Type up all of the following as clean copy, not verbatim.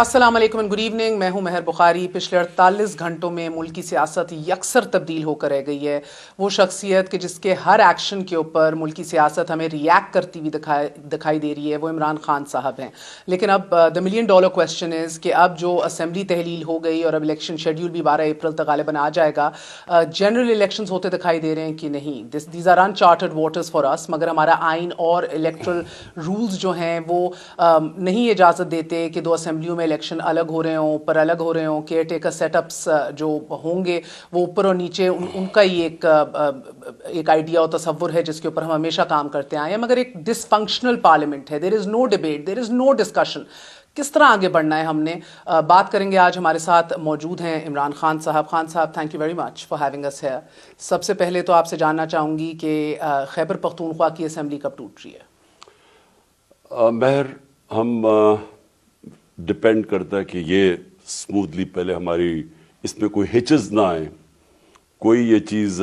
السلام علیکم and good evening. میں ہوں مہر بخاری. پچھلے 48 گھنٹوں میں ملکی سیاست یکسر تبدیل ہو کر رہ گئی ہے. وہ شخصیت کہ جس کے ہر ایکشن کے اوپر ملکی سیاست ہمیں ریئیکٹ کرتی ہوئی دکھائی دے رہی ہے وہ عمران خان صاحب ہیں. لیکن اب دا ملین ڈالر کویسچن از کہ اب جو اسمبلی تحلیل ہو گئی اور اب الیکشن شیڈیول بھی 12 اپریل تک غالباً آ جائے گا, جنرل الیکشنز ہوتے دکھائی دے رہے ہیں کہ نہیں. دیز آر انچارٹڈ واٹرز فار اس, مگر ہمارا آئین اور الیکٹرل رولز جو ہیں وہ نہیں اجازت دیتے کہ دو اسمبلیوں میں الیکشن الگ ہو رہے ہوں, اوپر الگ ہو رہے ہوں. کیئر ٹیکر سیٹ اپس جو ہوں گے وہ اوپر اور نیچے ان کا ہی ایک آئیڈیا اور تصور ہے جس کے اوپر ہم ہمیشہ کام کرتے آئے ہیں. مگر ایک ڈس فنکشنل پارلیمنٹ ہے. دیر از نو ڈبیٹ, دیر از نو ڈسکشن. کس طرح آگے بڑھنا ہے ہم نے بات کریں گے. آج ہمارے ساتھ موجود ہیں عمران خان صاحب. خان صاحب, thank you very much for having us here. سب سے پہلے تو آپ سے جاننا چاہوں گی کہ خیبر پختونخوا کی اسمبلی کب ٹوٹ رہی ہے؟ مہر, ہم ڈپینڈ کرتا ہے کہ یہ اسموتھلی پہلے ہماری اس میں کوئی ہچز نہ آئیں, کوئی یہ چیز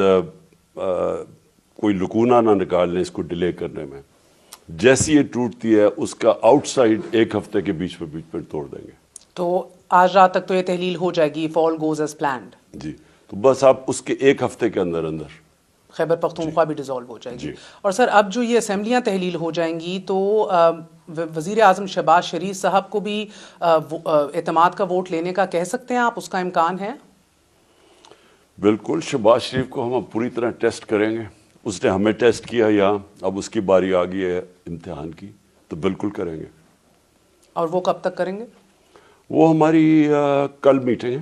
کوئی لکونہ نہ نکال لیں اس کو ڈیلے کرنے میں. جیسی یہ ٹوٹتی ہے اس کا آؤٹ سائڈ ایک ہفتے کے بیچ میں توڑ دیں گے. تو آج رات تک تو یہ تحلیل ہو جائے گی, if all goes as planned. جی, تو بس آپ اس کے ایک ہفتے کے اندر خیبر پختونخوا بھی ڈیزالو ہو جائے گی. اور سر اب جو یہ اسمبلیاں تحلیل ہو جائیں گی تو وزیر اعظم شہباز شریف صاحب کو بھی اعتماد کا ووٹ لینے کا کہہ سکتے ہیں آپ, اس کا امکان ہے؟ بالکل, شہباز شریف کو ہم پوری طرح ٹیسٹ کریں گے. اس نے ہمیں ٹیسٹ کیا یہاں, اب اس کی باری آ گئی ہے امتحان کی, تو بالکل کریں گے. اور وہ کب تک کریں گے؟ وہ ہماری کل میٹنگ ہے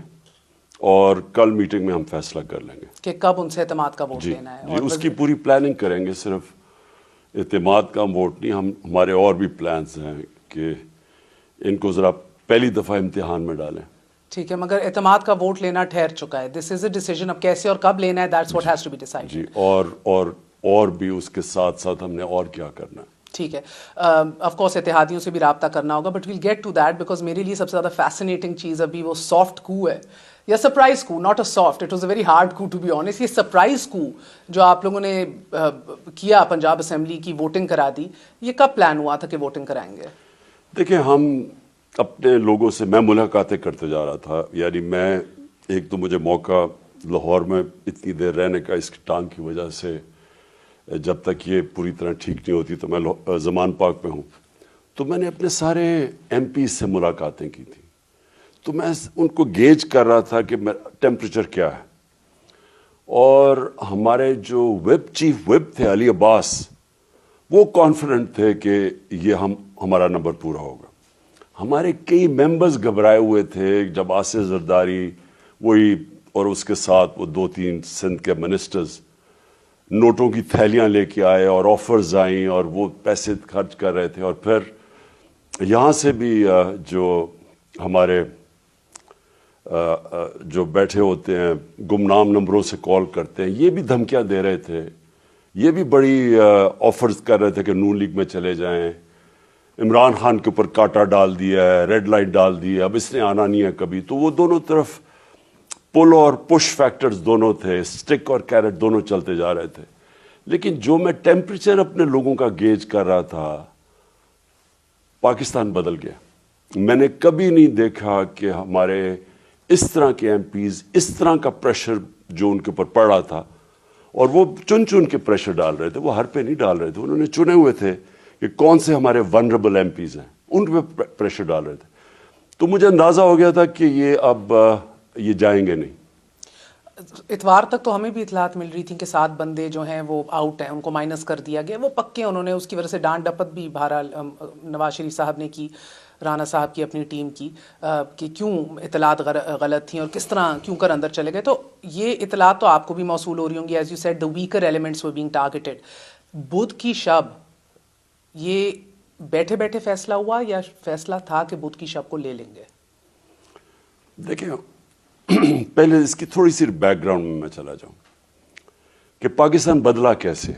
اور کل میٹنگ میں ہم فیصلہ کر لیں گے کہ کب ان سے اعتماد کا ووٹ لینا ہے. جی, اس کی پوری پلاننگ کریں گے. صرف اعتماد کا ووٹ نہیں, ہمارے اور بھی پلانس ہیں کہ ان کو ذرا پہلی دفعہ امتحان میں ڈالیں. ٹھیک ہے, مگر اعتماد کا ووٹ لینا ٹھہر چکا ہے. دس از اے ڈیسیژن, اب کیسے اور کب لینا ہے, that's what has to be decided. جی, اور بھی اس کے ساتھ ساتھ ہم نے اور کیا کرنا ہے. ٹھیک ہے, آف کورس اتحادیوں سے بھی رابطہ کرنا ہوگا, but we'll get to that. Because میرے لیے سب سے زیادہ فیسنیٹنگ چیز ابھی وہ سافٹ کو ہے یا سرپرائز کو. Not a soft, it was a very hard کو ٹو بی آنیسٹ. یہ سرپرائز کو جو آپ لوگوں نے کیا, پنجاب اسمبلی کی ووٹنگ کرا دی, یہ کب پلان ہوا تھا کہ ووٹنگ کرائیں گے؟ دیکھیں, ہم اپنے لوگوں سے, میں ملاقاتیں کرتے جا رہا تھا. یعنی میں ایک تو مجھے موقع لاہور میں اتنی دیر رہنے کا اس ٹانگ کی وجہ سے, جب تک یہ پوری طرح ٹھیک نہیں ہوتی تو میں زمان پاک میں ہوں, تو میں نے اپنے سارے ایم پی سے ملاقاتیں کی تھیں. تو میں ان کو گیج کر رہا تھا کہ ٹیمپریچر کیا ہے. اور ہمارے جو چیف وپ تھے علی عباس, وہ کانفیڈنٹ تھے کہ یہ ہمارا نمبر پورا ہوگا. ہمارے کئی ممبرز گھبرائے ہوئے تھے جب آصف زرداری وہی اور اس کے ساتھ وہ 2-3 سندھ کے منسٹرز نوٹوں کی تھیلیاں لے کے آئے اور آفرز آئیں اور وہ پیسے خرچ کر رہے تھے. اور پھر یہاں سے بھی جو ہمارے جو بیٹھے ہوتے ہیں گمنام نمبروں سے کال کرتے ہیں, یہ بھی دھمکیاں دے رہے تھے. یہ بھی بڑی آفرز کر رہے تھے کہ نون لیگ میں چلے جائیں. عمران خان کے اوپر کاٹا ڈال دیا ہے, ریڈ لائٹ ڈال دی ہے, اب اس نے آنا نہیں ہے کبھی. تو وہ دونوں طرف پل اور پش فیکٹرز دونوں تھے, سٹک اور کیرٹ دونوں چلتے جا رہے تھے. لیکن جو میں ٹیمپریچر اپنے لوگوں کا گیج کر رہا تھا, پاکستان بدل گیا. میں نے کبھی نہیں دیکھا کہ ہمارے اس طرح کے ایم پیز اس طرح کا پریشر جو ان کے اوپر پڑ رہا تھا, اور وہ چن کے پریشر ڈال رہے تھے. وہ ہر پہ نہیں ڈال رہے تھے, انہوں نے چنے ہوئے تھے کہ کون سے ہمارے ونربل ایم پیز ہیں, ان پہ پریشر ڈال رہے تھے. تو مجھے اندازہ ہو گیا تھا کہ یہ اب یہ جائیں گے نہیں. اتوار تک تو ہمیں بھی اطلاعات مل رہی تھی کہ 7 بندے جو ہیں وہ آؤٹ ہیں, ان کو مائنس کر دیا گیا. وہ پکے انہوں نے, اس کی وجہ سے ڈانٹ ڈپت بھی بہرحال نواز شریف صاحب نے کی, رانا صاحب کی اپنی ٹیم کی, کہ کیوں اطلاعات غلط تھیں اور کس طرح کیوں کر اندر چلے گئے. تو یہ اطلاعات تو آپ کو بھی موصول ہو رہی ہوں گی. As you said the weaker elements were being targeted. بدھ کی شب یہ بیٹھے بیٹھے فیصلہ ہوا یا فیصلہ تھا کہ بدھ کی شب کو لے لیں گے؟ دیکھیں, پہلے اس کی تھوڑی سی بیک گراؤنڈ میں چلا جاؤں کہ پاکستان بدلا کیسے.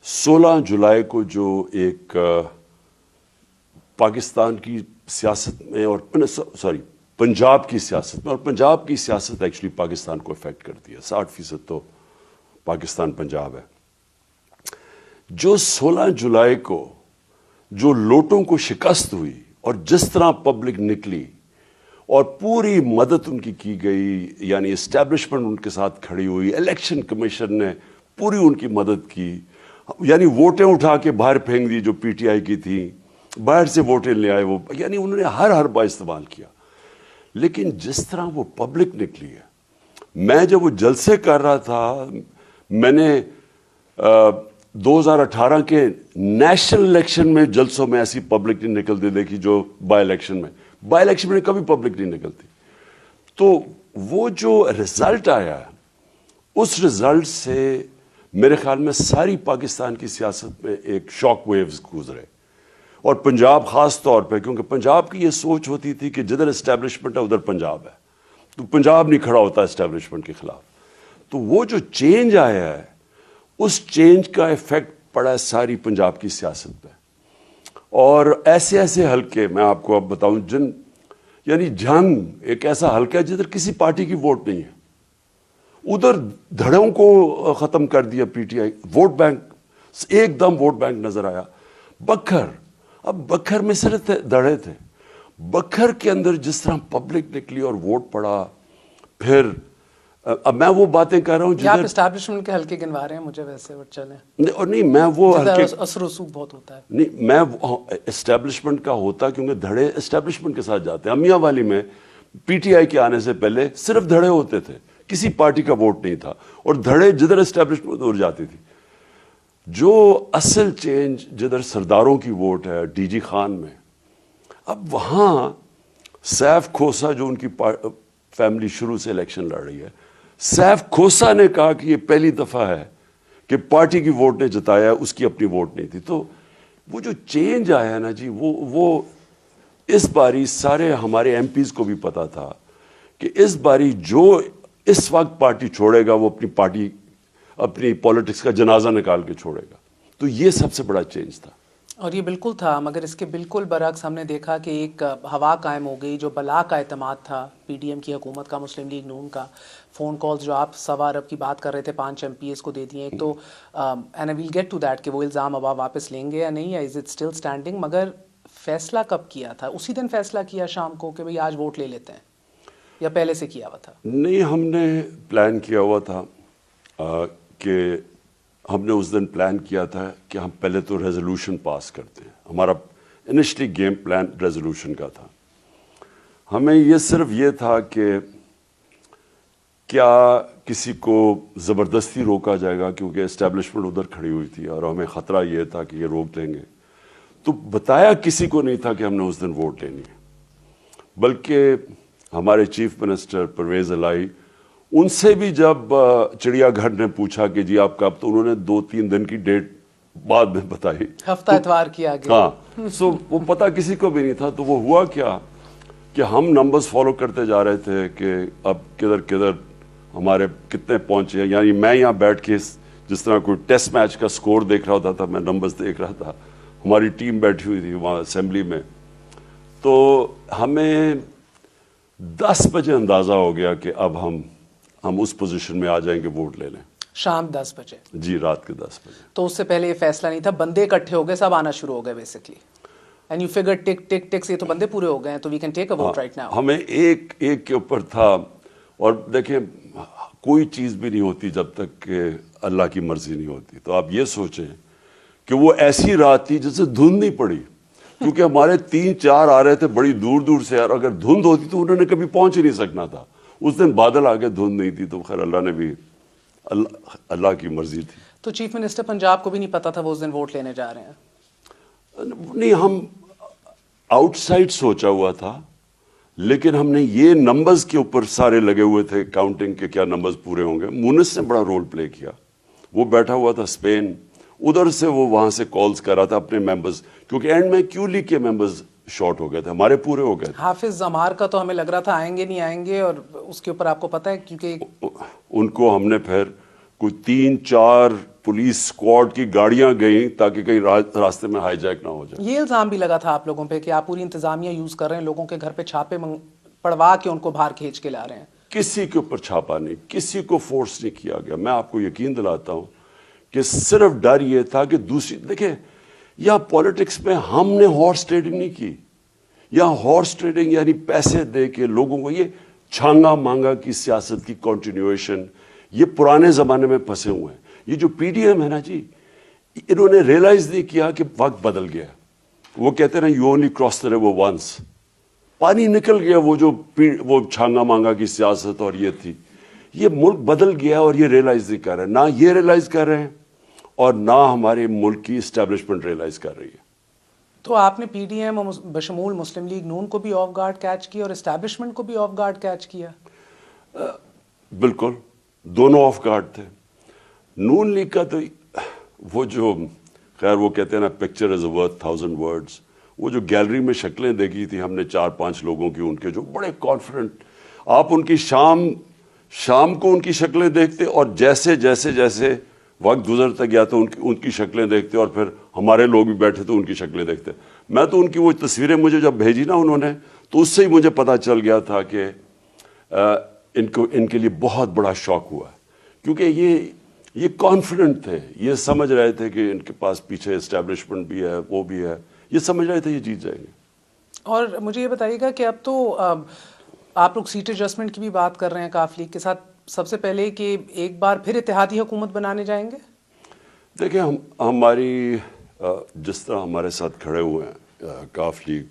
16 جولائی کو جو ایک پاکستان کی سیاست میں اور پنجاب کی سیاست میں, اور پنجاب کی سیاست ایکچولی پاکستان کو افیکٹ کرتی ہے, 60% تو پاکستان پنجاب ہے. جو 16 جولائی کو جو لوٹوں کو شکست ہوئی اور جس طرح پبلک نکلی اور پوری مدد ان کی گئی، یعنی اسٹیبلشمنٹ ان کے ساتھ کھڑی ہوئی، الیکشن کمیشن نے پوری ان کی مدد کی، یعنی ووٹیں اٹھا کے باہر پھینک دی جو پی ٹی آئی کی تھیں، باہر سے ووٹیں لے آئے وہ، یعنی انہوں نے ہر با استعمال کیا. لیکن جس طرح وہ پبلک نکلی ہے، میں جب وہ جلسے کر رہا تھا، میں نے 2018 کے نیشنل الیکشن میں جلسوں میں ایسی پبلک نہیں نکلتی دیکھی جو بائی الیکشن میں کبھی پبلک نہیں نکلتی. تو وہ جو رزلٹ آیا ہے، اس رزلٹ سے میرے خیال میں ساری پاکستان کی سیاست میں ایک شاک ویوز گزرے، اور پنجاب خاص طور پہ، کیونکہ پنجاب کی یہ سوچ ہوتی تھی کہ جدھر اسٹیبلشمنٹ ہے ادھر پنجاب ہے، تو پنجاب نہیں کھڑا ہوتا اسٹیبلشمنٹ کے خلاف. تو وہ جو چینج آیا ہے، اس چینج کا ایفیکٹ پڑا ہے ساری پنجاب کی سیاست پہ. اور ایسے ایسے حلقے میں آپ کو اب بتاؤں، یعنی جنگ ایک ایسا حلقہ ہے جدھر کسی پارٹی کی ووٹ نہیں ہے، ادھر دھڑوں کو ختم کر دیا P T I. Vote bank ایک دم ووٹ بینک نظر آیا. بکھر، اب بکھر میں صرف دھڑے تھے، بکھر کے اندر جس طرح پبلک نکلی اور ووٹ پڑا. پھر اب میں وہ باتیں کر رہا ہوں آپ اسٹیبلشمنٹ کے حلقے گنوا رہے ہیں مجھے ویسے چلیں، اور نہیں میں وہ حلقے اثر رسوخ بہت ہوتا ہے. نہیں، میں اسٹیبلشمنٹ کا ہوتا، کیونکہ دھڑے اسٹیبلشمنٹ کے ساتھ جاتے ہیں. امیہ والی میں پی ٹی آئی کے آنے سے پہلے صرف دھڑے ہوتے تھے، کسی پارٹی کا ووٹ نہیں تھا، اور دھڑے جدھر اسٹیبلشمنٹ ادھر جاتی تھی. جو اصل چینج جدھر سرداروں کی ووٹ ہے ڈی جی خان میں، اب وہاں سیف کھوسا جو ان کی فیملی شروع سے الیکشن لڑ رہی ہے، سیف کھوسا نے کہا کہ یہ پہلی دفعہ ہے کہ پارٹی کی ووٹ نے جتایا، اس کی اپنی ووٹ نہیں تھی. تو وہ جو چینج آیا ہے نا جی، وہ اس باری سارے ہمارے ایم پیز کو بھی پتا تھا کہ اس باری جو اس وقت پارٹی چھوڑے گا وہ اپنی پولیٹکس کا جنازہ نکال کے چھوڑے گا. تو یہ سب سے بڑا چینج تھا. اور یہ بالکل تھا، مگر اس کے بالکل برعکس ہم نے دیکھا کہ ایک ہوا قائم ہو گئی جو بلا کا اعتماد تھا پی ڈی ایم کی حکومت کا، مسلم لیگ نون کا. فون کالز جو آپ 1.25 ارب کی بات کر رہے تھے 5 ایم پی ایس کو دے دیے. ایک تو and we'll get to that کہ وہ الزام اب آپ واپس لیں گے یا نہیں، یا از اٹ اسٹل اسٹینڈنگ. مگر فیصلہ کب کیا تھا؟ اسی دن فیصلہ کیا شام کو کہ بھئی آج ووٹ لے لیتے ہیں، یا پہلے سے کیا ہوا تھا؟ نہیں، ہم نے پلان کیا ہوا تھا کہ ہم نے اس دن پلان کیا تھا کہ ہم پہلے تو ریزولوشن پاس کرتے ہیں. ہمارا انیشلی گیم پلان ریزولوشن کا تھا. ہمیں یہ صرف یہ تھا کہ کیا کسی کو زبردستی روکا جائے گا، کیونکہ اسٹیبلشمنٹ ادھر کھڑی ہوئی تھی اور ہمیں خطرہ یہ تھا کہ یہ روک دیں گے. تو بتایا کسی کو نہیں تھا کہ ہم نے اس دن ووٹ لینی ہے، بلکہ ہمارے چیف منسٹر پرویز الہی، ان سے بھی جب چڑیا گھر نے پوچھا کہ جی آپ کب، تو انہوں نے 2-3 دن کی ڈیٹ بعد میں بتائی، ہفتہ اتوار کیا گیا. ہاں، وہ پتہ کسی کو بھی نہیں تھا. تو وہ ہوا کیا کہ ہم نمبرز فالو کرتے جا رہے تھے کہ اب کدھر ہمارے کتنے پہنچے ہیں. یعنی میں یہاں بیٹھ کے جس طرح کوئی ٹیسٹ میچ کا سکور دیکھ رہا ہوتا تھا، میں نمبرز دیکھ رہا تھا. ہماری ٹیم بیٹھی ہوئی تھی وہاں اسمبلی میں. تو ہمیں 10 بجے اندازہ ہو گیا کہ اب ہم اس پوزیشن میں آ جائیں گے ووٹ لے لیں. شام 10 بجے؟ جی، رات کے 10 بجے. تو اس سے پہلے یہ فیصلہ نہیں تھا، بندے اکٹھے ہو گئے، سب آنا شروع ہو گئے basically, and you figure tick tick tick سے تو بندے پورے ہو گئے ہیں، تو we can take a vote right now. ہمیں ایک کے اوپر تھا. اور دیکھیں، کوئی چیز بھی نہیں ہوتی جب تک کہ اللہ کی مرضی نہیں ہوتی. تو آپ یہ سوچیں کہ وہ ایسی رات تھی جس سے دھند نہیں پڑی، کیونکہ ہمارے 3-4 آ رہے تھے بڑی دور دور سے، اور اگر دھند ہوتی تو انہوں نے کبھی پہنچ ہی نہیں سکنا تھا. اس دن بادل آگے، دھند نہیں تھی. تو خیر اللہ نے بھی، اللہ کی مرضی تھی. تو چیف منسٹر پنجاب کو بھی نہیں پتا تھا وہ اس دن ووٹ لینے جا رہے ہیں؟ نہیں، ہم آؤٹ سائڈ سوچا ہوا تھا، لیکن ہم نے یہ نمبرز کے اوپر سارے لگے ہوئے تھے کاؤنٹنگ کے، کیا نمبرز پورے ہوں گے. مونس نے بڑا رول پلے کیا. وہ بیٹھا ہوا تھا اسپین، ادھر سے وہ وہاں سے کالز کر رہا تھا اپنے ممبرز، کیونکہ اینڈ میں کیو لیگ کے ممبرز شارٹ ہو گئے تھے، ہمارے پورے ہو گئے تھے. حافظ عمار کا تو ہمیں لگ رہا تھا آئیں گے نہیں آئیں گے، اور اس کے اوپر آپ کو پتہ ہے کیونکہ ان کو ہم نے پھر کوئی 3-4 پولیس اسکواڈ کی گاڑیاں گئیں تاکہ کہیں راستے میں ہائی جیک نہ ہو جائے. یہ الزام بھی لگا تھا آپ لوگوں پہ کہ آپ پوری انتظامیہ یوز کر رہے ہیں، لوگوں کے گھر پہ چھاپے پڑوا کے ان کو باہر کھینچ کے لا رہے ہیں. کسی کے اوپر چھاپا نہیں، کسی کو فورس نہیں کیا گیا. میں آپ کو یقین دلاتا ہوں کہ صرف ڈر یہ تھا کہ دیکھیں، یا پولیٹکس میں ہم نے ہارس ٹریڈنگ نہیں کی. یا ہارس ٹریڈنگ یعنی پیسے دے کے لوگوں کو, یہ چھانگا مانگا کی سیاست کی کنٹینیویشن, یہ پرانے زمانے میں پھنسے ہوئے ہیں. یہ جو پی ڈی ایم ہے نا جی, انہوں نے ریئلائز نہیں کیا کہ وقت بدل گیا. وہ کہتے ہیں نا you only cross the river once, پانی نکل گیا. وہ چھانگا مانگا کی سیاست اور یہ تھی, یہ ملک بدل گیا اور یہ ریئلائز نہیں کر رہے. نہ یہ ریئلائز کر رہے ہیں اور نہ ہمارے ملک کی اسٹیبلشمنٹ ریئلائز کر رہی ہے. تو آپ نے پی ڈی ایم بشمول مسلم لیگ نون کو بھی آف گارڈ کیچ کیا اور اسٹیبلشمنٹ کو بھی آف گارڈ کیچ کیا. بالکل, دونوں آف گارڈ تھے. نون لیگ کا تو وہ جو خیر وہ کہتے ہیں نا پکچر از ورتھ 1000 ورڈز, وہ جو گیلری میں شکلیں دیکھی تھی ہم نے 4-5 لوگوں کی, ان کے جو بڑے کانفیڈنٹ, آپ ان کی شام کو ان کی شکلیں دیکھتے اور جیسے جیسے جیسے وقت گزرتا گیا تو ان کی شکلیں دیکھتے, اور پھر ہمارے لوگ بھی بیٹھے تو ان کی شکلیں دیکھتے. میں تو ان کی وہ تصویریں مجھے جب بھیجی نا انہوں نے, تو اس سے ہی مجھے پتا چل گیا تھا کہ ان کے لیے بہت بڑا شوق ہوا, کیونکہ یہ کانفیڈنٹ تھے, یہ سمجھ رہے تھے کہ ان کے پاس پیچھے اسٹیبلشمنٹ بھی ہے, وہ بھی ہے, یہ سمجھ رہے تھے یہ جیت جائیں گے. اور مجھے یہ بتائیے گا کہ اب تو آپ لوگ سیٹ ایڈجسٹمنٹ کی بھی بات کر رہے ہیں کاف لیگ کے ساتھ, سب سے پہلے کہ ایک بار پھر اتحادی حکومت بنانے جائیں گے؟ دیکھیں ہماری جس طرح ہمارے ساتھ کھڑے ہوئے ہیں کاف لیگ,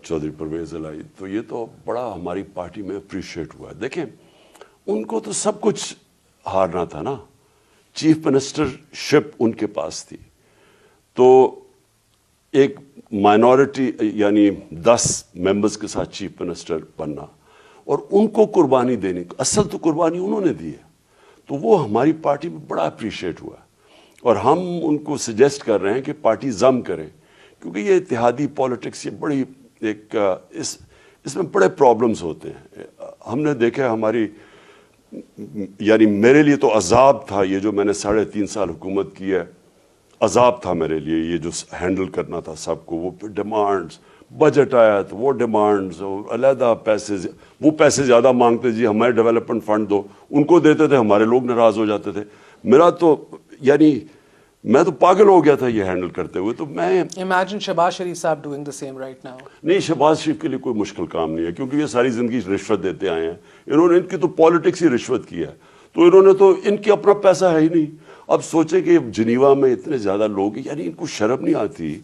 چودھری پرویز الہی, تو یہ تو بڑا ہماری پارٹی میں اپریشیٹ ہوا ہے. دیکھیں ان کو تو سب کچھ ہارنا تھا نا, چیف منسٹر شپ ان کے پاس تھی, تو ایک مائنورٹی یعنی 10 ممبرز کے ساتھ چیف منسٹر بننا اور ان کو قربانی دینی, اصل تو قربانی انہوں نے دی ہے, تو وہ ہماری پارٹی میں بڑا اپریشیٹ ہوا ہے. اور ہم ان کو سجیسٹ کر رہے ہیں کہ پارٹی ضم کریں, کیونکہ یہ اتحادی پالیٹکس یہ بڑی ایک اس میں بڑے پرابلمز ہوتے ہیں. ہم نے دیکھا ہماری یعنی میرے لیے تو عذاب تھا یہ جو میں نے 3.5 سال حکومت کی ہے, عذاب تھا میرے لیے یہ جو ہینڈل کرنا تھا سب کو. وہ ڈیمانڈز, بجٹ آیا تو وہ ڈیمانڈز, علیحدہ پیسے, وہ پیسے زیادہ مانگتے, جی ہمارے ڈیولپمنٹ فنڈ دو, ان کو دیتے تھے, ہمارے لوگ ناراض ہو جاتے تھے. میرا تو یعنی میں تو پاگل ہو گیا تھا یہ ہینڈل کرتے ہوئے. تو میں امیجن شہباز شریف صاحب doing the same right now. نہیں, شہباز شریف کے لیے کوئی مشکل کام نہیں ہے, کیونکہ یہ ساری زندگی رشوت دیتے آئے ہیں. انہوں نے ان کی تو پالیٹکس ہی رشوت کی ہے, تو انہوں نے تو ان کی اپنا پیسہ ہے ہی نہیں. اب سوچیں کہ جنیوا میں اتنے زیادہ لوگ, یعنی ان کو شرم نہیں آتی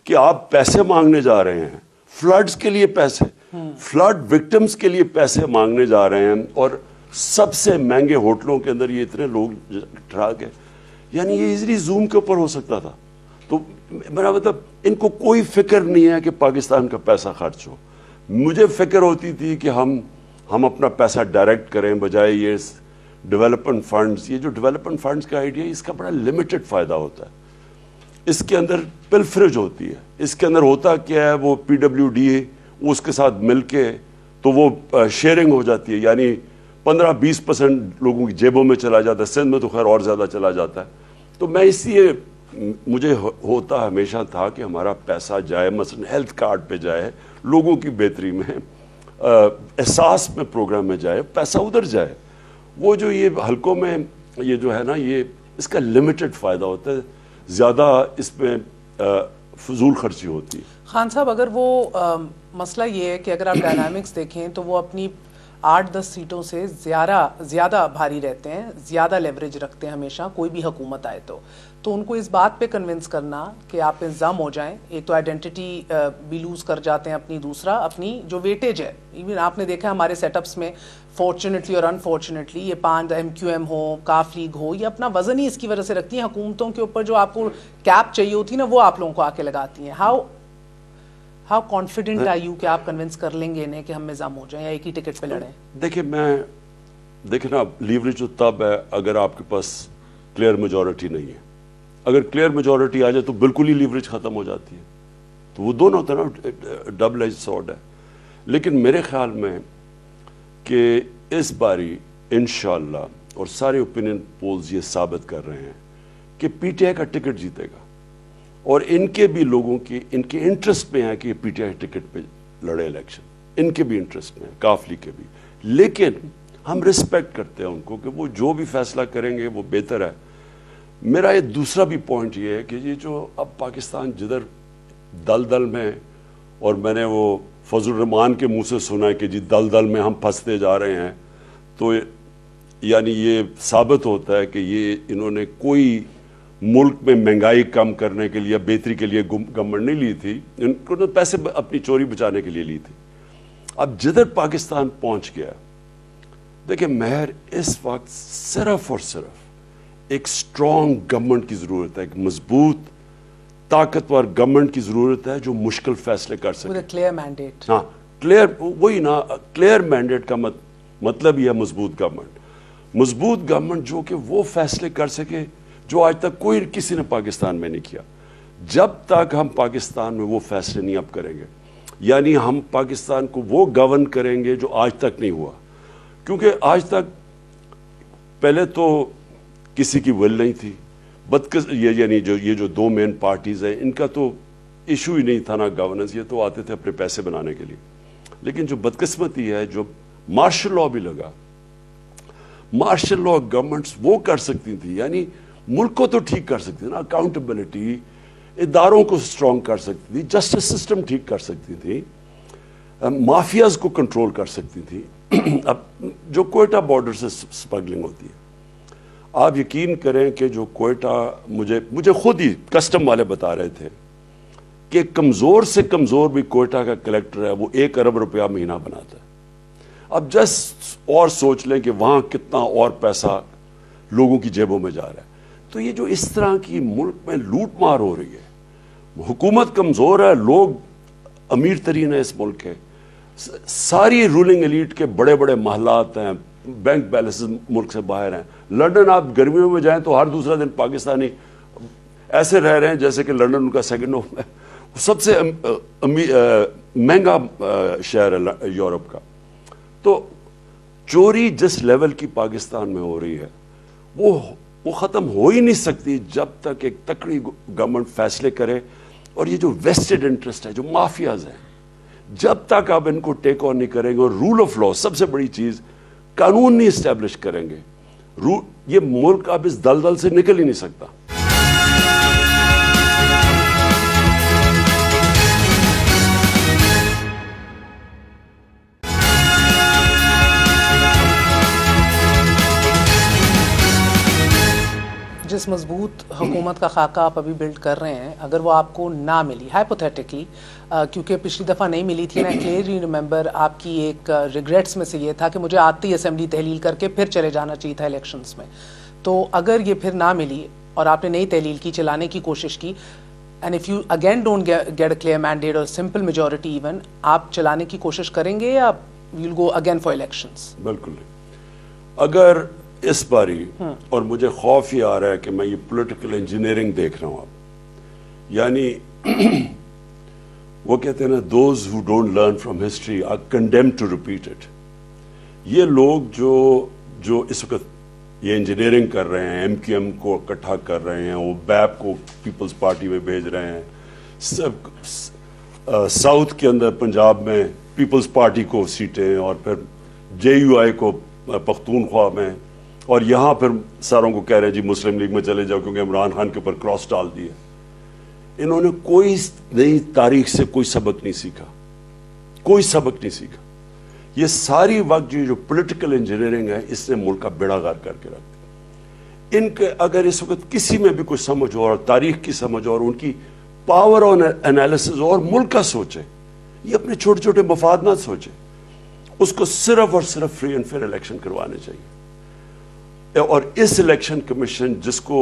کہ آپ پیسے مانگنے جا رہے ہیں, فلڈز کے لیے پیسے, فلڈ وکٹمز کے لیے پیسے مانگنے جا رہے ہیں, اور سب سے مہنگے ہوٹلوں کے اندر یہ اتنے لوگ ٹھہرا کے, یعنی یہ ایزیلی زوم کے اوپر ہو سکتا تھا. تو میرا مطلب ان کو کوئی فکر نہیں ہے کہ پاکستان کا پیسہ خرچ ہو. مجھے فکر ہوتی تھی کہ ہم اپنا پیسہ ڈائریکٹ کریں بجائے یہ ڈیولپمنٹ فنڈز. یہ جو ڈیولپمنٹ فنڈز کا آئیڈیا ہے اس کا بڑا لمیٹڈ فائدہ ہوتا ہے, اس کے اندر پلفریج ہوتی ہے, اس کے اندر ہوتا کیا ہے, وہ پی ڈبلیو ڈی اس کے ساتھ مل کے تو وہ شیئرنگ ہو جاتی ہے, یعنی 15-20% لوگوں کی جیبوں میں چلا جاتا ہے. سندھ میں تو خیر اور زیادہ چلا جاتا ہے. تو میں اس لیے مجھے ہوتا ہمیشہ تھا کہ ہمارا پیسہ جائے, مثلا ہیلتھ کارڈ پہ جائے, لوگوں کی بہتری میں, احساس میں, پروگرام میں جائے, پیسہ ادھر جائے. وہ جو یہ حلقوں میں یہ جو ہے نا, یہ اس کا لمیٹڈ فائدہ ہوتا ہے, زیادہ اس میں فضول خرچی ہوتی ہے. خان صاحب اگر وہ مسئلہ یہ ہے کہ اگر آپ ڈائنامکس دیکھیں تو وہ اپنی 8-10 سیٹوں سے زیادہ بھاری رہتے ہیں, زیادہ لیوریج رکھتے ہیں ہمیشہ کوئی بھی حکومت آئے تو ان کو اس بات پہ کنونس کرنا کہ آپ انضم ہو جائیں, ایک تو آئیڈینٹی بھی لوز کر جاتے ہیں اپنی, دوسرا اپنی جو ویٹیج ہے. ایون آپ نے دیکھا ہمارے سیٹ اپس میں فارچونیٹلی اور انفارچونیٹلی یہ 5 MQM ہو, کاف لیگ ہو, یہ اپنا وزن ہی اس کی وجہ سے رکھتی ہیں. حکومتوں کے اوپر جو آپ کو کیپ چاہیے ہوتی ہے نا, وہ آپ لوگوں کو آ کے لگاتی ہیں. ہاؤ کانفیڈنٹ آر یو کہ آپ کنونس کر لیں گے انہیں کہ ہم میں ضم ہو جائیں یا ایک ہی ٹکٹ پہ لڑیں؟ دیکھیں نا, لیوریج تو تب ہے اگر آپ کے پاس کلیئر میجورٹی نہیں ہے. اگر کلیئر میجورٹی آ جائے تو بالکل ہی لیوریج ختم ہو جاتی ہے. تو وہ دونوں ہوتا ہے نا, ڈبل ایج سورڈ ہے. لیکن میرے خیال میں کہ اس باری انشاءاللہ, اور سارے اوپینین پولز یہ ثابت کر رہے ہیں کہ پی ٹی آئی کا ٹکٹ جیتے گا, اور ان کے بھی لوگوں کی ان کے انٹرسٹ میں ہے کہ پی ٹی آئی ٹکٹ پہ لڑے الیکشن, ان کے بھی انٹرسٹ میں ہے, کاف لیگ کے بھی. لیکن ہم رسپیکٹ کرتے ہیں ان کو کہ وہ جو بھی فیصلہ کریں گے وہ بہتر ہے. میرا یہ دوسرا بھی پوائنٹ یہ ہے کہ یہ جو اب پاکستان جدھر دلدل میں اور میں نے وہ فضل الرحمان کے منہ سے سنا ہے کہ جی دلدل میں ہم پھنستے جا رہے ہیں، تو یعنی یہ ثابت ہوتا ہے کہ یہ انہوں نے کوئی ملک میں مہنگائی کم کرنے کے لیے بہتری کے لیے گورنمنٹ نہیں لی تھی، ان کو پیسے اپنی چوری بچانے کے لیے لی تھی۔ اب جدھر پاکستان پہنچ گیا، دیکھیں مہر اس وقت صرف اور صرف ایک اسٹرانگ گورنمنٹ کی ضرورت ہے، ایک مضبوط طاقتور گورنمنٹ کی ضرورت ہے جو مشکل فیصلے کر سکے۔ Clear mandate. ہاں کلیئر، وہی نا، کلیئر مینڈیٹ کا مطلب یہ ہے مضبوط گورنمنٹ۔ مضبوط گورنمنٹ جو کہ وہ فیصلے کر سکے جو آج تک کوئی کسی نے پاکستان میں نہیں کیا۔ جب تک ہم پاکستان میں وہ فیصلے نہیں اب کریں گے، یعنی ہم پاکستان کو وہ گورن کریں گے جو آج تک نہیں ہوا، کیونکہ آج تک پہلے تو کسی کی ول نہیں تھی، یعنی یہ جو دو مین پارٹیز ہیں ان کا تو ایشو ہی نہیں تھا نا گورننس، یہ تو آتے تھے اپنے پیسے بنانے کے لیے۔ لیکن جو بدقسمتی ہے، جو مارشل لاء بھی لگا، مارشل لاء گورنمنٹس وہ کر سکتی تھی، یعنی ملک کو تو ٹھیک کر سکتی تھی نا، اکاؤنٹیبلٹی، اداروں کو سٹرونگ کر سکتی تھی، جسٹس سسٹم ٹھیک کر سکتی تھی، مافیاز کو کنٹرول کر سکتی تھی۔ اب جو کوئٹہ بارڈر سے سمگلنگ ہوتی ہے، آپ یقین کریں کہ جو کوئٹہ، مجھے خود ہی کسٹم والے بتا رہے تھے کہ کمزور سے کمزور بھی کوئٹہ کا کلیکٹر ہے وہ 1 ارب روپیہ مہینہ بناتا ہے۔ اب جسٹ اور سوچ لیں کہ وہاں کتنا اور پیسہ لوگوں کی جیبوں میں جا رہا ہے۔ تو یہ جو اس طرح کی ملک میں لوٹ مار ہو رہی ہے، حکومت کمزور ہے، لوگ امیر ترین ہے اس ملک کے، ساری رولنگ ایلیٹ کے بڑے بڑے محلات ہیں، بینک بیلنس ملک سے باہر ہیں۔ لندن آپ گرمیوں میں جائیں تو ہر دوسرا دن پاکستانی ایسے رہ رہے ہیں جیسے کہ لندن ان کا سیکنڈ ہوم ہے، سب سے مہنگا شہر ہے یورپ کا۔ تو چوری جس لیول کی پاکستان میں ہو رہی ہے وہ ختم ہو ہی نہیں سکتی جب تک ایک تکڑی گورنمنٹ فیصلے کرے۔ اور یہ جو ویسٹڈ انٹرسٹ ہے، جو مافیاز ہیں، جب تک آپ ان کو ٹیک آن نہیں کریں گے، اور رول آف لا سب سے بڑی چیز، قانون نہیں اسٹیبلش کریں گے، یہ ملک اب اس دلدل سے نکل ہی نہیں سکتا۔ جس مضبوط حکومت کا خاکہ آپ ابھی بلڈ کر رہے ہیں، اگر وہ آپ کو نہ ملی ہائپوتھیٹکلی، کیونکہ پچھلی دفعہ نہیں ملی تھی، میں کلیئرلی ریممبر آپ کی ایک ریگریٹس میں سے یہ تھا کہ مجھے آتی اسمبلی تحلیل کر کے پھر چلے جانا چاہیے تھا الیکشنز میں۔ تو اگر یہ پھر نہ ملی اور آپ نے نئی تحلیل کی، چلانے کی کوشش کی، and if you again don't get a clear mandate اور سمپل میجورٹی ایون، آپ چلانے کی کوشش کریں گے یا we'll go again for elections? بالکل نہیں۔ اگر اس باری، اور مجھے خوف یہ آ رہا ہے کہ میں یہ پولیٹیکل انجینئرنگ دیکھ رہا ہوں اب، یعنی وہ کہتے ہیں نا those who don't learn from history are condemned to repeat it. یہ لوگ جو اس وقت یہ انجینئرنگ کر رہے ہیں، ایم کیو ایم کو اکٹھا کر رہے ہیں، وہ بیپ کو پیپلز پارٹی میں بھیج رہے ہیں، سب ساؤتھ کے اندر پنجاب میں پیپلز پارٹی کو سیٹیں، اور پھر جے یو آئی کو پختونخوا میں، اور یہاں پھر ساروں کو کہہ رہے ہیں جی مسلم لیگ میں چلے جاؤ کیونکہ عمران خان کے اوپر کراس ڈال دیے۔ انہوں نے کوئی نئی تاریخ سے کوئی سبق نہیں سیکھا، کوئی سبق نہیں سیکھا۔ یہ ساری وقت جو پولیٹیکل انجینئرنگ ہے، اس نے ملک کا بیڑا غرق کر کے رکھ دیا۔ ان کے اگر اس وقت کسی میں بھی کچھ سمجھ ہو، اور تاریخ کی سمجھ اور ان کی پاور اور انالیسز اور ملک کا سوچے، یہ اپنے چھوٹے چھوٹے مفاد نہ سوچے، اس کو صرف اور صرف فری اینڈ فیئر الیکشن کروانے چاہیے۔ اور اس الیکشن کمیشن جس کو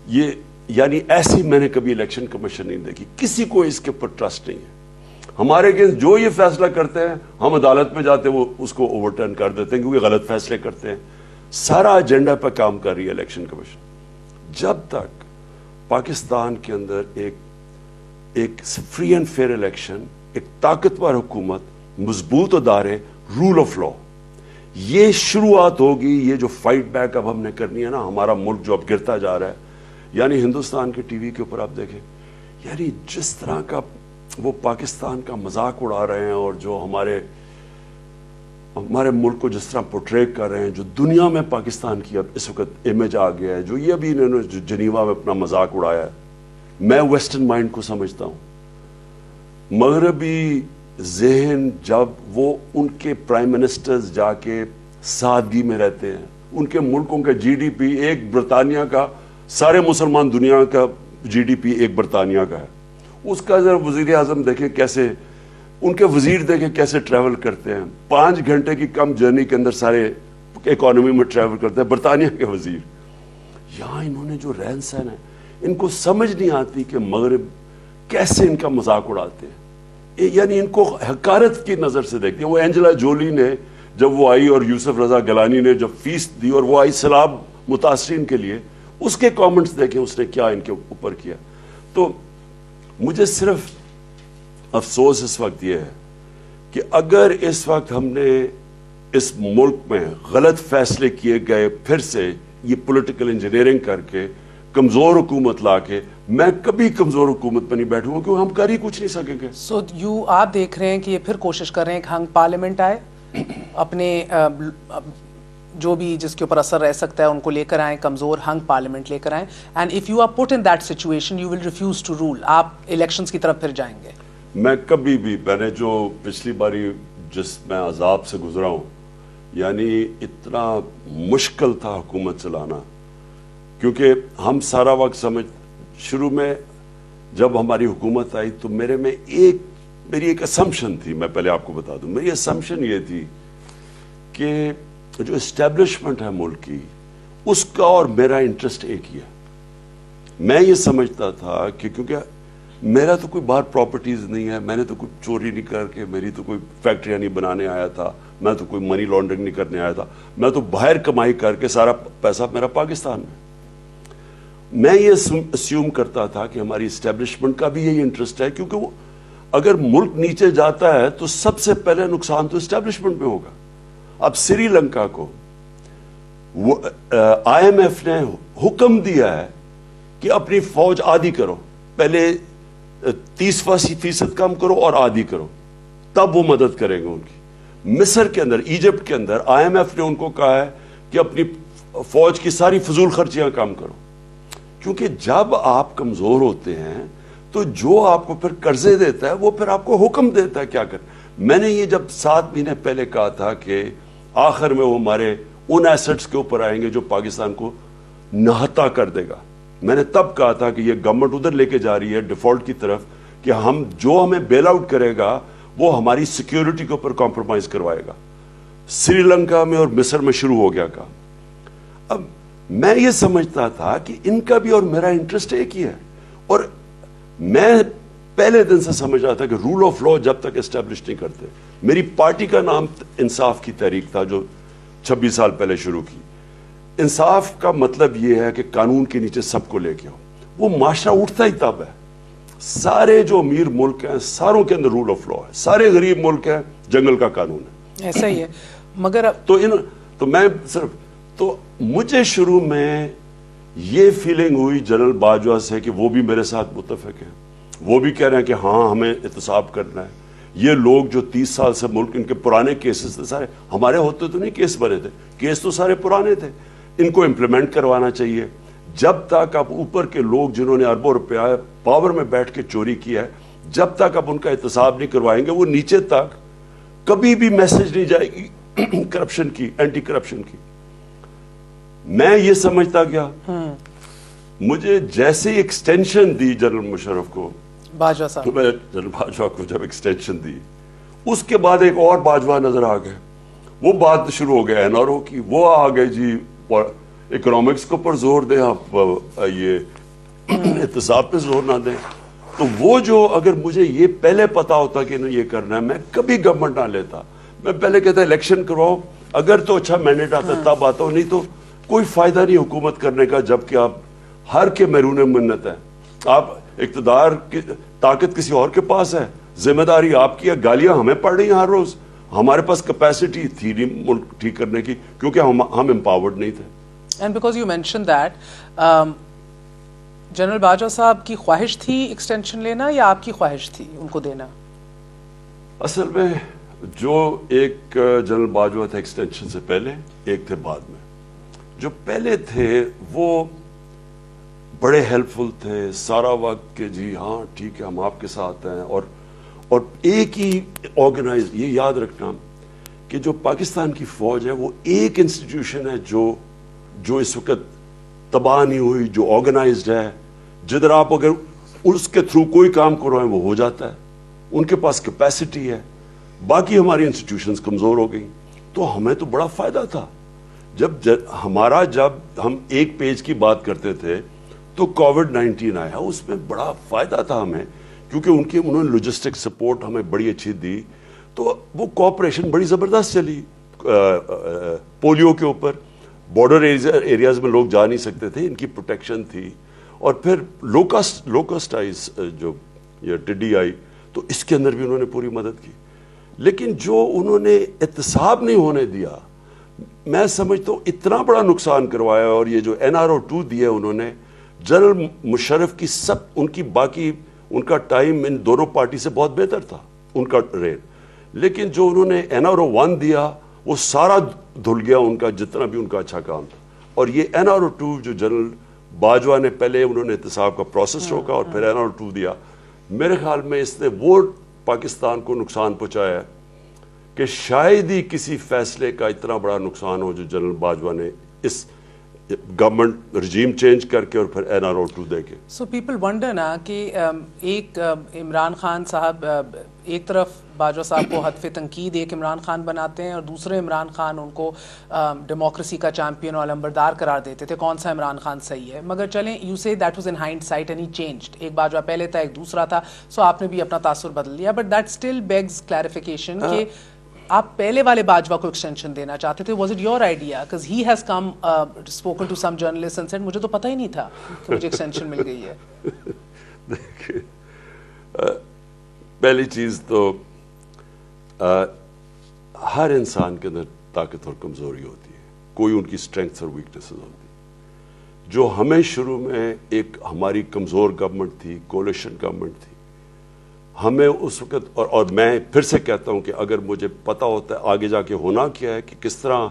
یہ، یعنی ایسی میں نے کبھی الیکشن کمیشن نہیں دیکھی، کسی کو اس کے اوپر ٹرسٹ نہیں ہے۔ ہمارے اگینسٹ جو یہ فیصلہ کرتے ہیں، ہم عدالت میں جاتے ہیں، وہ اس کو اوور ٹرن کر دیتے ہیں کیونکہ غلط فیصلے کرتے ہیں۔ سارا ایجنڈا پہ کام کر رہی ہے الیکشن کمیشن۔ جب تک پاکستان کے اندر ایک فری اینڈ فیئر الیکشن، ایک طاقتور حکومت، مضبوط ادارے، رول آف لا، یہ شروعات ہوگی۔ یہ جو فائٹ بیک اب ہم نے کرنی ہے نا، ہمارا ملک جو اب گرتا جا رہا ہے، یعنی ہندوستان کے ٹی وی کے اوپر آپ دیکھیں، یعنی جس طرح کا وہ پاکستان کا مذاق اڑا رہے ہیں، اور جو ہمارے ملک کو جس طرح پورٹری کر رہے ہیں، جو دنیا میں پاکستان کی اب اس وقت امیج آ گیا ہے، جو یہ ابھی انہوں نے جنیوا میں اپنا مذاق اڑایا ہے، میں ویسٹرن مائنڈ کو سمجھتا ہوں مغربی ذہن جب وہ ان کے پرائم منسٹرز جا کے سادگی میں رہتے ہیں, ان کے ملکوں کا جی ڈی پی ایک برطانیہ کا, سارے مسلمان دنیا کا جی ڈی پی ایک برطانیہ کا ہے, اس کا ذرا وزیر اعظم دیکھیں کیسے, ان کے وزیر دیکھیں کیسے ٹریول کرتے ہیں, 5 گھنٹے کی کم جرنی کے اندر سارے اکانومی میں ٹریول کرتے ہیں, برطانیہ کے وزیر. یہاں انہوں نے جو رہن سہن ہے, ان کو سمجھ نہیں آتی کہ مغرب کیسے ان کا مذاق اڑاتے ہیں, یعنی ان کو حقارت کی نظر سے دیکھتے ہیں. وہ اینجلا جولی نے جب وہ آئی اور یوسف رضا گیلانی نے جب فیس دی اور وہ آئی سیلاب متاثرین کے لیے, اس کے کامنٹس دیکھیں اس نے کیا ان کے اوپر کیا. تو مجھے صرف افسوس اس وقت یہ ہے کہ اگر اس وقت ہم نے اس ملک میں غلط فیصلے کیے گئے, پھر سے یہ پولیٹیکل انجینئرنگ کر کے کمزور حکومت لا کے, میں کبھی کمزور حکومت پہ نہیں بیٹھوں گا کیونکہ ہم کر ہی کچھ نہیں سکیں گے. سو آپ دیکھ رہے ہیں کہ یہ پھر کوشش کر رہے ہیں کہ ہنگ پارلیمنٹ آئے, اپنے جو بھی جس کے اوپر اثر رہ سکتا ہے ان کو لے کر آئیں, کمزور ہنگ پارلیمنٹ لے کر آئیں, and if you are put in that situation you will refuse to rule, آپ الیکشنز کی طرف پھر جائیں گے. میں کبھی بھی, میں نے جو پچھلی باری جس میں عذاب سے گزرا ہوں, یعنی اتنا مشکل تھا حکومت چلانا, کیونکہ ہم سارا وقت شروع میں جب ہماری حکومت آئی تو میری ایک اسمپشن تھی, میں پہلے آپ کو بتا دوں, میری اسمپشن یہ تھی کہ جو اسٹیبلشمنٹ ہے ملک کی, اس کا اور میرا انٹرسٹ ایک ہی ہے. میں یہ سمجھتا تھا کہ کیونکہ میرا تو کوئی باہر پراپرٹیز نہیں ہے, میں نے تو کوئی چوری نہیں کر کے, میری تو کوئی فیکٹریاں نہیں بنانے آیا تھا, میں تو کوئی منی لانڈرنگ نہیں کرنے آیا تھا, میں تو باہر کمائی کر کے سارا پیسہ میرا پاکستان میں یہ اسیوم کرتا تھا کہ ہماری اسٹیبلشمنٹ کا بھی یہی انٹرسٹ ہے, کیونکہ وہ اگر ملک نیچے جاتا ہے تو سب سے پہلے نقصان تو اسٹیبلشمنٹ میں ہوگا. اب سری لنکا کو آئی ایم ایف نے حکم دیا ہے کہ اپنی فوج آدھی کرو, پہلے 30% کم کرو اور آدھی کرو, تب وہ مدد کریں گے ان کی. مصر کے اندر, ایجپٹ کے اندر آئی ایم ایف نے ان کو کہا ہے کہ اپنی فوج کی ساری فضول خرچیاں کم کرو, کیونکہ جب آپ کمزور ہوتے ہیں تو جو آپ کو پھر قرضے دیتا ہے وہ پھر آپ کو حکم دیتا ہے کیا کر. میں نے یہ جب 7 مہینے پہلے کہا تھا کہ آخر میں وہ ہمارے ان ایسٹس کے اوپر آئیں گے جو پاکستان کو نہتا کر دے گا, میں نے تب کہا تھا کہ یہ گورنمنٹ ادھر لے کے جا رہی ہے ڈیفالٹ کی طرف, کہ ہمیں بیل آؤٹ کرے گا وہ ہماری سیکیورٹی کے اوپر کمپرومائز کروائے گا. سری لنکا میں اور مصر میں شروع ہو گیا کام. اب میں یہ سمجھتا تھا کہ ان کا بھی اور میرا انٹرسٹ ایک ہی ہے, اور میں پہلے دن سے سمجھ رہا تھا کہ رول آف لا جب تک اسٹیبلش نہیں کرتے. میری پارٹی کا نام انصاف کی تحریک تھا جو 26 سال پہلے شروع کی. انصاف کا مطلب یہ ہے کہ قانون کے نیچے سب کو لے کے آؤ. وہ معاشرہ اٹھتا ہی تب ہے. سارے جو امیر ملک ہیں ساروں کے اندر رول آف لا ہے, سارے غریب ملک ہیں جنگل کا قانون ہے. ایسا ہی ہے. مگر تو مجھے شروع میں یہ فیلنگ ہوئی جنرل باجوہ سے کہ وہ بھی میرے ساتھ متفق ہیں, وہ بھی کہہ رہے ہیں کہ ہاں ہمیں احتساب کرنا ہے. یہ لوگ جو 30 سال سے ملک, ان کے پرانے کیسز تھے سارے, ہمارے ہوتے تو نہیں کیس بنے تھے, کیس تو سارے پرانے تھے, ان کو امپلیمنٹ کروانا چاہیے. جب تک اب اوپر کے لوگ جنہوں نے اربوں روپیہ پاور میں بیٹھ کے چوری کیا ہے, جب تک اب ان کا احتساب نہیں کروائیں گے, وہ نیچے تک کبھی بھی میسج نہیں جائے گی کرپشن کی, اینٹی کرپشن کی. میں یہ سمجھتا گیا, مجھے جیسے ایکسٹینشن دی جنرل مشرف کو, باجوہ صاحب, میں جنرل باجوہ کو جب ایکسٹینشن دی, اس کے بعد ایک اور باجوہ نظر آ گئے. وہ بات شروع ہو گیا این آر او کی, وہ آ گئے جی اکنامکس کے اوپر زور دیں, آپ یہ احتساب پہ زور نہ دیں. تو وہ جو, اگر مجھے یہ پہلے پتا ہوتا کہ انہیں یہ کرنا ہے, میں کبھی گورنمنٹ نہ لیتا. میں پہلے کہتا الیکشن کرواؤ, اگر تو اچھا مینڈیٹ آتا تب آتا ہوں, نہیں تو کوئی فائدہ نہیں حکومت کرنے کا, جبکہ آپ ہر کے محرون منت ہیں. آپ اقتدار کی طاقت کسی اور کے پاس ہے, ذمہ داری آپ کی ہے. گالیاں ہمیں پڑ رہی ہیں ہر روز, ہمارے پاس کیپیسٹی تھی نہیں ملک ٹھیک کرنے کی, کیونکہ ہم امپاورڈ نہیں تھے. And because you mention that, general Bajwa صاحب کی خواہش تھی ایکسٹینشن لینا یا آپ کی خواہش تھی ان کو دینا؟ اصل میں جو ایک جنرل باجوہ تھے ایکسٹینشن سے پہلے, ایک تھے بعد میں. جو پہلے تھے وہ بڑے ہیلپ فل تھے سارا وقت کہ جی ہاں ٹھیک ہے ہم آپ کے ساتھ ہیں, اور ایک ہی آرگنائز, یہ یاد رکھنا کہ جو پاکستان کی فوج ہے وہ ایک انسٹیٹیوشن ہے جو اس وقت تباہ نہیں ہوئی, جو آرگنائزڈ ہے, جدھر آپ اگر اس کے تھرو کوئی کام کروائیں وہ ہو جاتا ہے, ان کے پاس کیپیسٹی ہے. باقی ہماری انسٹیٹیوشنز کمزور ہو گئی. تو ہمیں تو بڑا فائدہ تھا جب ہم ایک پیج کی بات کرتے تھے تو کووڈ-19 آیا, اس میں بڑا فائدہ تھا ہمیں, کیونکہ انہوں نے لوجسٹک سپورٹ ہمیں بڑی اچھی دی. تو وہ کوآپریشن بڑی زبردست چلی. پولیو کے اوپر بارڈر ایریاز میں لوگ جا نہیں سکتے تھے, ان کی پروٹیکشن تھی. اور پھر لوکسٹ آئیز جو یہ ٹڈی آئی, تو اس کے اندر بھی انہوں نے پوری مدد کی. لیکن جو انہوں نے احتساب نہیں ہونے دیا, میں سمجھتا ہوں اتنا بڑا نقصان کروایا. اور یہ جو NRO-2 دیا انہوں نے, جنرل مشرف کی ان کا ٹائم ان دونوں پارٹی سے بہت بہتر تھا, ان کا رین. لیکن جو انہوں نے NRO-1 دیا وہ سارا دھل گیا ان کا, جتنا بھی ان کا اچھا کام تھا. اور یہ NRO-2 جو جنرل باجوہ نے پہلے انہوں نے احتساب کا پروسیس روکا اور پھر NRO-2 دیا, میرے خیال میں اس نے وہ پاکستان کو نقصان پہنچایا کہ شاید ہی کسی فیصلے کا اتنا بڑا نقصان ہو جو جنرل باجوہ نے اس گورنمنٹ رجیم چینج کر کے اور پھر NRO-2 دے کے. سو پیپل ونڈر نا کہ ایک عمران خان صاحب ایک طرف باجوہ صاحب کو ہدف تنقید ایک عمران خان بناتے ہیں, اور دوسرے عمران خان ان کو ڈیموکریسی کا چیمپئن اور علمبردار قرار دیتے تھے. کون سا عمران خان صحیح ہے؟ مگر چلیں, you say that was in hindsight and he changed. ایک باجوہ پہلے تھا, ایک دوسرا تھا, سو آپ نے بھی اپنا تاثر بدل لیا. But that still begs clarification کہ آپ پہلے والے باجوہ کو ایکسٹینشن دینا چاہتے تھے. Was it your idea? Because he has come spoken to some journalist and said مجھے تو پتہ ہی نہیں تھا کہ مجھے ایکسٹینشن مل گئی ہے. دیکھیے, پہلی چیز تو ہر انسان کے اندر طاقت اور کمزوری ہوتی ہے, کوئی ان کی اسٹرینگتھ اور ویکنیسز ہوتی ہیں. جو ہمیں شروع میں ایک ہماری کمزور گورنمنٹ تھی, کولیشن گورنمنٹ تھی, ہمیں اس وقت اور میں پھر سے کہتا ہوں کہ اگر مجھے پتا ہوتا ہے آگے جا کے ہونا کیا ہے, کہ کس طرح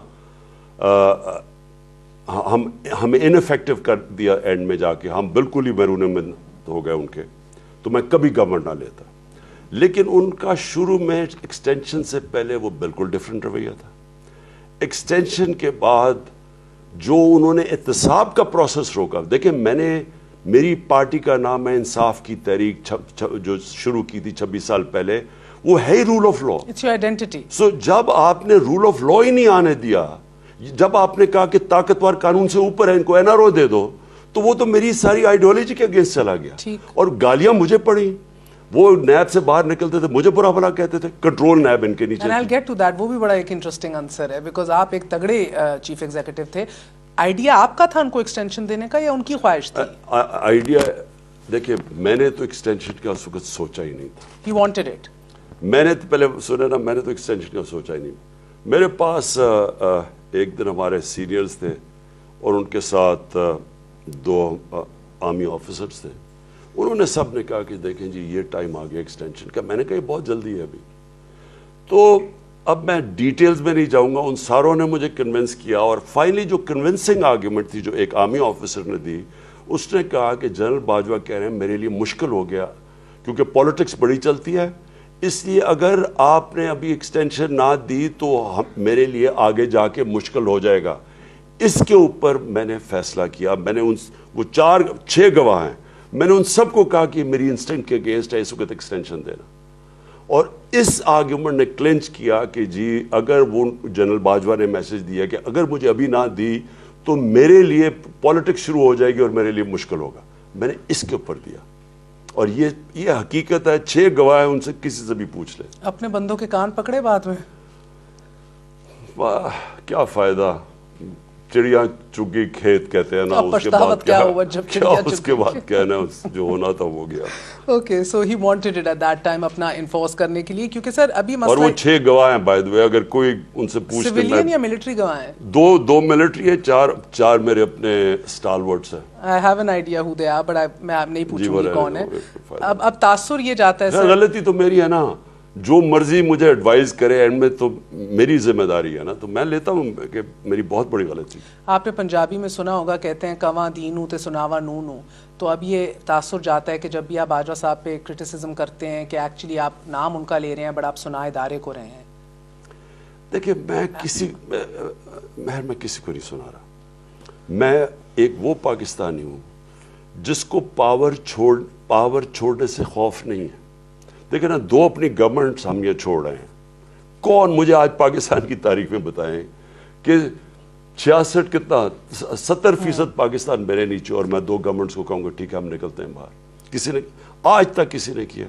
ہمیں انفیکٹو کر دیا اینڈ میں جا کے, ہم بالکل ہی بیرون من ہو گئے ان کے, تو میں کبھی گورنمنٹ نہ لیتا. لیکن ان کا شروع میں ایکسٹینشن سے پہلے وہ بالکل ڈیفرنٹ رویہ تھا. ایکسٹینشن کے بعد جو انہوں نے احتساب کا پروسیس روکا, دیکھیں میری پارٹی کا نام ہے انصاف کی تحریک, جو شروع کی تھی 26 سال پہلے, وہ ہے ہی rule of law. It's your identity. So جب آپ نے رول آف لا ہی نہیں آنے دیا, جب آپ نے کہا کہ طاقتور قانون سے اوپر ہے, ان کو NRO دے دو, تو وہ تو میری ساری آئیڈیالوجی کے اگینسٹ چلا گیا. اور گالیاں مجھے پڑی, وہ نیب سے باہر نکلتے تھے, مجھے برا بھلا کہتے تھے, کنٹرول نیب ان کے نیچے. And I get to that. وہ بھی بڑا ایک انٹرسٹنگ آنسر ہے, بیکاز آپ ایک تگڑے چیف ایگزیکٹو تھے. آئیڈیا آپ کا تھا ان کو ایکسٹینشن دینے کا, یا ان کی خواہش تھی؟ آئیڈیا, دیکھیں میں نے تو ایکسٹینشن کا اس وقت سوچا ہی نہیں تھا. ہی وانٹڈ اٹ. میں نے پہلے سنا نا, میں نے تو ایکسٹینشن کا سوچا ہی نہیں. میرے پاس ایک دن ہمارے سینئرز تھے اور ان کے ساتھ 2 آرمی آفیسرز تھے. انہوں نے سب نے کہا کہ دیکھیں جی یہ ٹائم آ گیا ایکسٹینشن کا. میں نے کہا یہ بہت جلدی ہے ابھی. تو اب میں ڈیٹیلز میں نہیں جاؤں گا, ان ساروں نے مجھے کنونس کیا, اور فائنلی جو کنونسنگ آرگیومنٹ تھی جو ایک آرمی آفیسر نے دی, اس نے کہا کہ جنرل باجوہ کہہ رہے ہیں میرے لیے مشکل ہو گیا, کیونکہ پولیٹکس بڑی چلتی ہے, اس لیے اگر آپ نے ابھی ایکسٹینشن نہ دی تو میرے لیے آگے جا کے مشکل ہو جائے گا. اس کے اوپر میں نے فیصلہ کیا. میں نے وہ 6 گواہ ہیں, میں نے ان سب کو کہا کہ میری انسٹنکٹ کے اگینسٹ ہے اس وقت ایکسٹینشن دینا. اور اس آرگیومنٹ نے کلنچ کیا کہ جی اگر وہ جنرل باجوہ نے میسج دیا کہ اگر مجھے ابھی نہ دی تو میرے لیے پالیٹکس شروع ہو جائے گی اور میرے لیے مشکل ہوگا, میں نے اس کے اوپر دیا. اور یہ حقیقت ہے, 6 گواہ ہیں, ان سے کسی سے بھی پوچھ لیں. اپنے بندوں کے کان پکڑے بعد میں؟ کیا فائدہ, چڑیا چگی کھیت کہتے ہیں نا, اس کے بعد کہنا جو ہونا تھا وہ گیا. Okay, so he wanted it at that time اپنا انفورس کرنے کے لیے, کیونکہ سر ابھی مسئلہ. اور وہ 6 گواہ ہیں بائی دی وے, اگر کوئی ان سے پوچھ لے. سویلین یا ملٹری گواہ ہیں؟ 2 ملٹری ہیں, 4 میرے اپنے اسٹالورٹس ہیں. I have an idea who they are, but میں نہیں پوچھوں گی کون ہے. اب تاثر یہ جاتا ہے سر. غلطی تو میری ہے نا, جو مرضی مجھے ایڈوائز کرے اینڈ میں تو میری ذمہ داری ہے نا, تو میں لیتا ہوں کہ میری بہت بڑی غلطی. آپ نے پنجابی میں سنا ہوگا, کہتے ہیں کواں دینوں تے سناوا نونوں, تو اب یہ تاثر جاتا ہے کہ جب بھی آپ باجوہ صاحب پہ کرٹیسزم کرتے ہیں کہ ایکچولی آپ نام ان کا لے رہے ہیں بٹ آپ سنا ادارے کو رہے ہیں. دیکھیں میں کسی کو نہیں سنا رہا. میں ایک وہ پاکستانی ہوں جس کو پاور چھوڑنے سے خوف نہیں ہے. دیکھیں نا, 2 اپنی گورنمنٹس ہم یہ چھوڑ رہے ہیں. کون مجھے آج پاکستان کی تاریخ میں بتائیں کہ 70% پاکستان میرے نیچے اور میں 2 گورنمنٹس کو کہوں گا ٹھیک ہے ہم نکلتے ہیں باہر. کسی نے آج تک کسی نے کیا؟